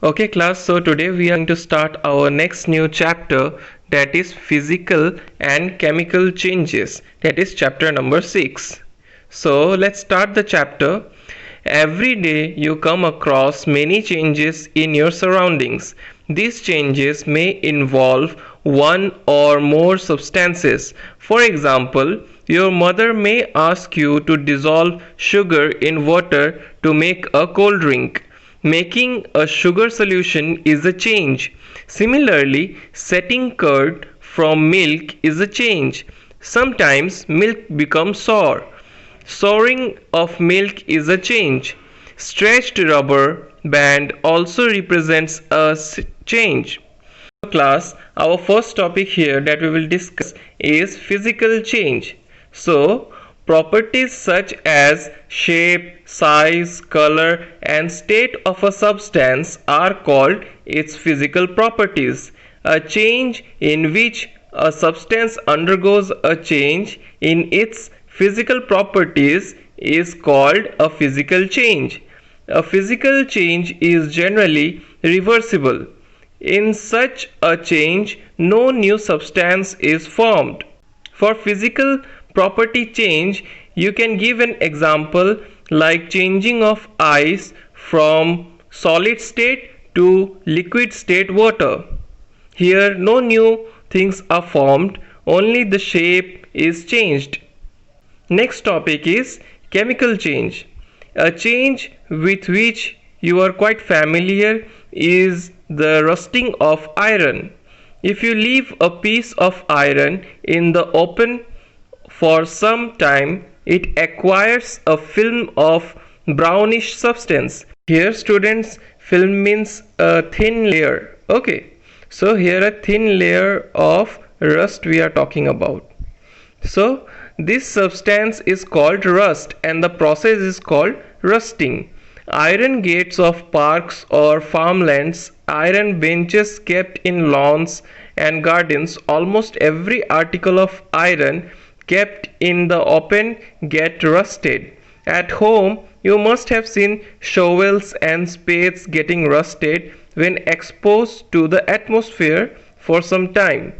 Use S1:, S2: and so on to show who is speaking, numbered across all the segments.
S1: Okay class, so today we are going to start our next new chapter, that is physical and chemical changes, that is chapter number 6. So let's start the chapter. Every day you come across many changes in your surroundings. These changes may involve one or more substances. For example, your mother may ask you to dissolve sugar in water to make a cold drink. Making a sugar solution is a change. Similarly, setting curd from milk is a change. Sometimes milk becomes sour. Souring of milk is a change. Stretched rubber band also represents a change. Class, our first topic here that we will discuss is physical change. So properties such as shape, size, color and state of a substance are called its physical properties. A change in which a substance undergoes a change in its physical properties is called a physical change. A physical change is generally reversible. In such a change, no new substance is formed. For physical property change, you can give an example like changing of ice from solid state to liquid state water. Here, no new things are formed, only the shape is changed. Next topic is chemical change. A change with which you are quite familiar is the rusting of iron. If you leave a piece of iron in the open for some time, it acquires a film of brownish substance. Here students, film means a thin layer. Okay, so here a thin layer of rust we are talking about. So this substance is called rust and the process is called rusting. Iron gates of parks or farmlands, iron benches kept in lawns and gardens, almost every article of iron kept in the open get rusted. At home, you must have seen shovels and spades getting rusted when exposed to the atmosphere for some time.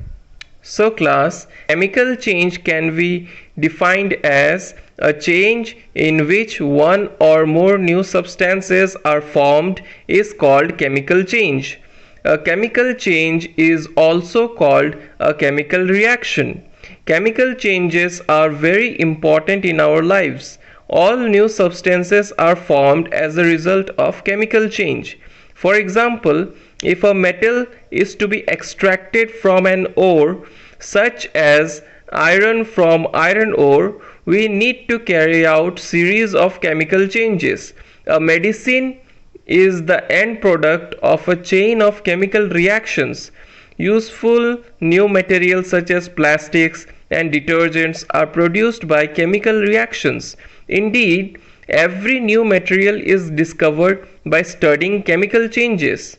S1: So class, chemical change can be defined as a change in which one or more new substances are formed is called chemical change. A chemical change is also called a chemical reaction. Chemical changes are very important in our lives. All new substances are formed as a result of chemical change. For example, if a metal is to be extracted from an ore, such as iron from iron ore, we need to carry out series of chemical changes. A medicine is the end product of a chain of chemical reactions. Useful new materials such as plastics and detergents are produced by chemical reactions. Indeed, every new material is discovered by studying chemical changes.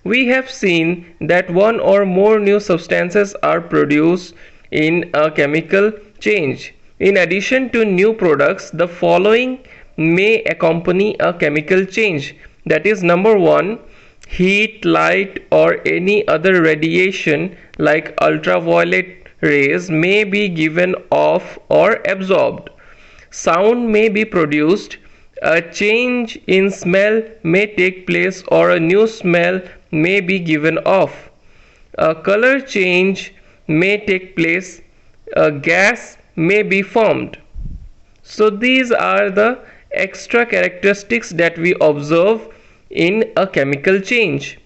S1: We have seen that one or more new substances are produced in a chemical change. In addition to new products, the following may accompany a chemical change. That is, number 1, heat, light or any other radiation like ultraviolet rays may be given off or absorbed. Sound may be produced. A change in smell may take place or a new smell may be given off. A color change may take place. A gas may be formed. So these are the extra characteristics that we observe in a chemical change.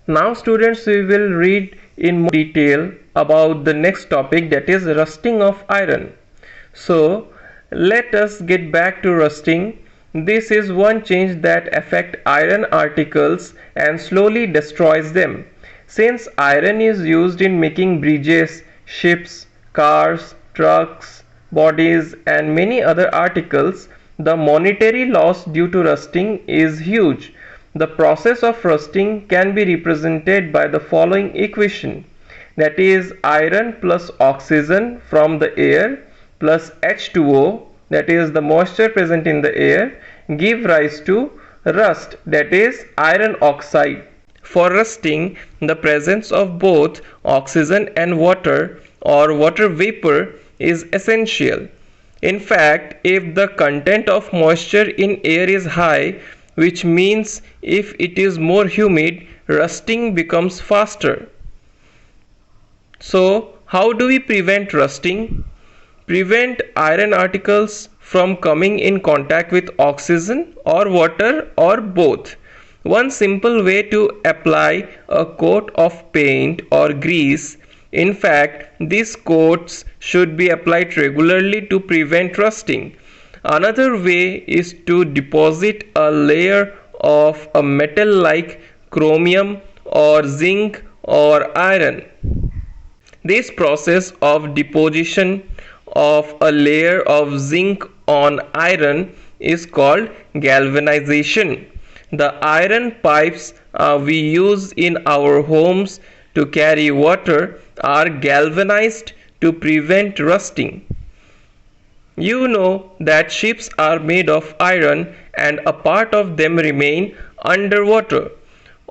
S1: Now students, we will read in more detail about the next topic, that is rusting of iron. So let us get back to rusting. This is one change that affects iron articles and slowly destroys them. Since iron is used in making bridges, ships, cars, trucks, bodies and many other articles, the monetary loss due to rusting is huge. The process of rusting can be represented by the following equation, that is iron plus oxygen from the air plus H2O, that is the moisture present in the air, give rise to rust, that is iron oxide. For rusting, the presence of both oxygen and water or water vapor is essential. In fact, if the content of moisture in air is high, which means if it is more humid, rusting becomes faster. So, how do we prevent rusting? Prevent iron particles from coming in contact with oxygen or water or both. One simple way to apply a coat of paint or grease. In fact, these coats should be applied regularly to prevent rusting. Another way is to deposit a layer of a metal like chromium or zinc or iron. This process of deposition of a layer of zinc on iron is called galvanization. The iron pipes we use in our homes to carry water are galvanized to prevent rusting. You know that ships are made of iron and a part of them remain underwater.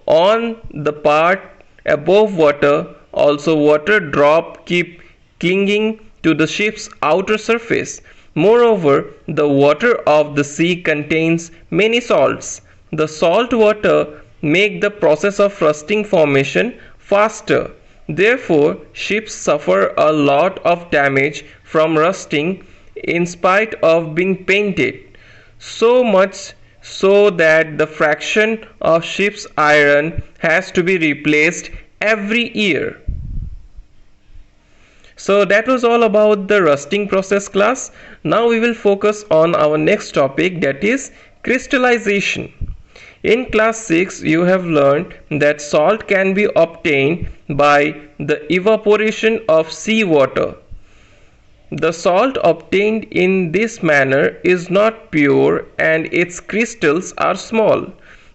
S1: On the part above water, also water drop keep clinging to the ship's outer surface. Moreover, the water of the sea contains many salts. The salt water make the process of rusting formation faster. Therefore, ships suffer a lot of damage from rusting in spite of being painted. So much so that the fraction of ship's iron has to be replaced every year. So that was all about the rusting process, class. Now we will focus on our next topic, that is crystallization. In class 6 you have learned that salt can be obtained by the evaporation of seawater. The salt obtained in this manner is not pure and its crystals are small.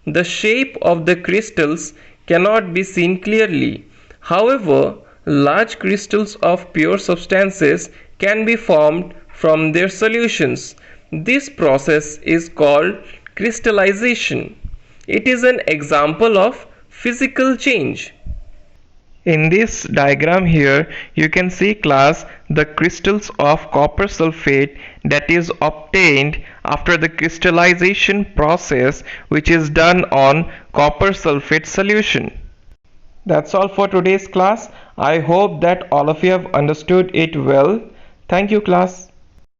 S1: The shape of the crystals cannot be seen clearly. However, large crystals of pure substances can be formed from their solutions. This process is called crystallization. It is an example of physical change. In this diagram here, you can see, class, the crystals of copper sulfate that is obtained after the crystallization process, which is done on copper sulfate solution. That's all for today's class. I hope that all of you have understood it well. Thank you, class.